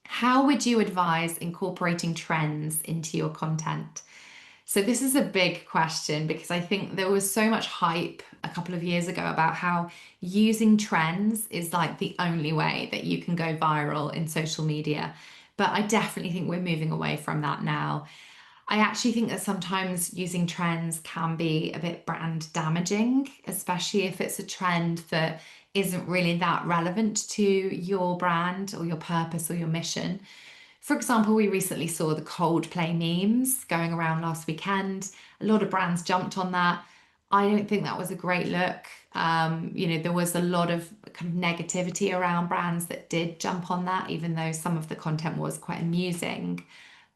How would you advise incorporating trends into your content? So this is a big question because I think there was so much hype a couple of years ago about how using trends is like the only way that you can go viral in social media. But I definitely think we're moving away from that now. I actually think that sometimes using trends can be a bit brand damaging, especially if it's a trend that isn't really that relevant to your brand or your purpose or your mission. For example, we recently saw the Coldplay memes going around last weekend. A lot of brands jumped on that. I don't think that was a great look. There was a lot of kind of negativity around brands that did jump on that, even though some of the content was quite amusing.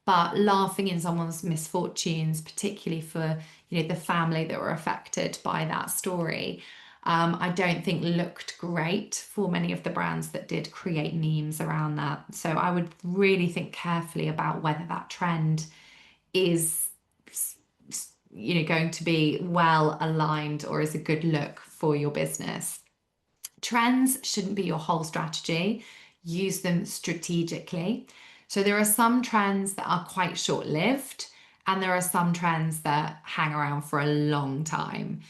But laughing in someone's misfortunes, particularly for, the family that were affected by that story, I don't think looked great for many of the brands that did create memes around that. So I would really think carefully about whether that trend is, going to be well aligned or is a good look for your business. Trends shouldn't be your whole strategy. Use them strategically. So there are some trends that are quite short-lived, and there are some trends that hang around for a long time.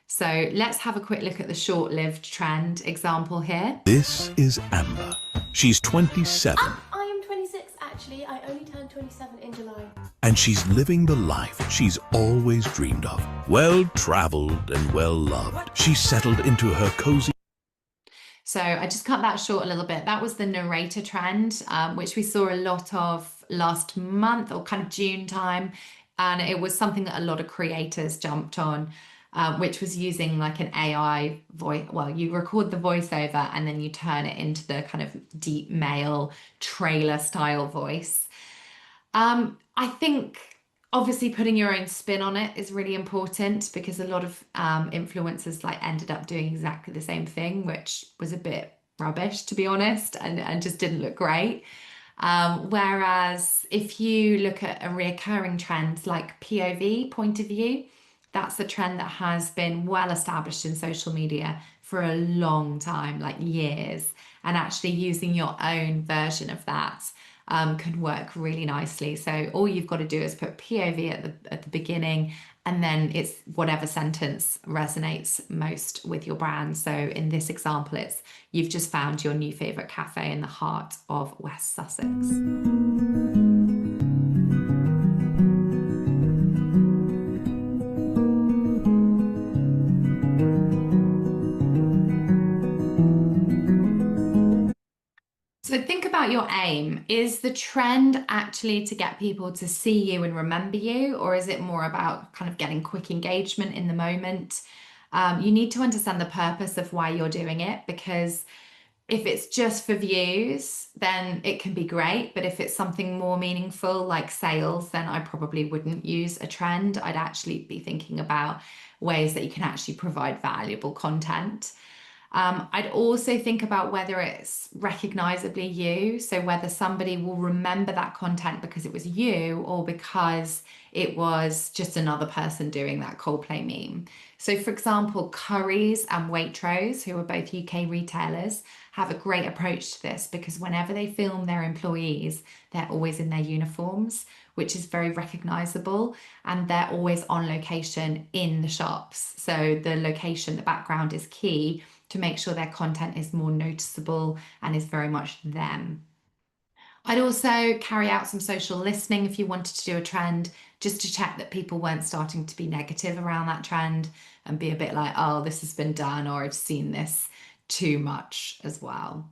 So let's have a quick look at the short-lived trend example here. This is Amber. She's 27 I am 26 actually. I only turned 27 in July. and she's living the life she's always dreamed of. Well-traveled and well-loved. She's settled into her cozy. So I just cut that short a little bit. That was the narrator trend, which we saw a lot of last month or kind of June time. And it was something that a lot of creators jumped on, which was using like an AI voice. Well, you record the voiceover and then you turn it into the kind of deep male trailer style voice. I think obviously putting your own spin on it is really important because a lot of influencers like ended up doing exactly the same thing, which was a bit rubbish to be honest, and just didn't look great. Whereas if you look at a reoccurring trend like POV, point of view, that's a trend that has been well established in social media for a long time, like years, and actually using your own version of that can work really nicely. So all you've got to do is put POV at the beginning, and then it's whatever sentence resonates most with your brand. So in this example, it's you've just found your new favorite cafe in the heart of West Sussex. So think about your aim. Is the trend actually to get people to see you and remember you, or is it more about kind of getting quick engagement in the moment? You need to understand the purpose of why you're doing it, because if it's just for views, then it can be great. But if it's something more meaningful like sales, then I probably wouldn't use a trend. I'd actually be thinking about ways that you can actually provide valuable content. I'd also think about whether it's recognizably you, so whether somebody will remember that content because it was you or because it was just another person doing that Coldplay meme. So, for example, Currys and Waitrose, who are both UK retailers, have a great approach to this because whenever they film their employees, they're always in their uniforms, which is very recognizable, and they're always on location in the shops. So, the location, the background is key to make sure their content is more noticeable and is very much them. I'd also carry out some social listening if you wanted to do a trend, just to check that people weren't starting to be negative around that trend and be a bit like, oh, this has been done, or I've seen this too much as well.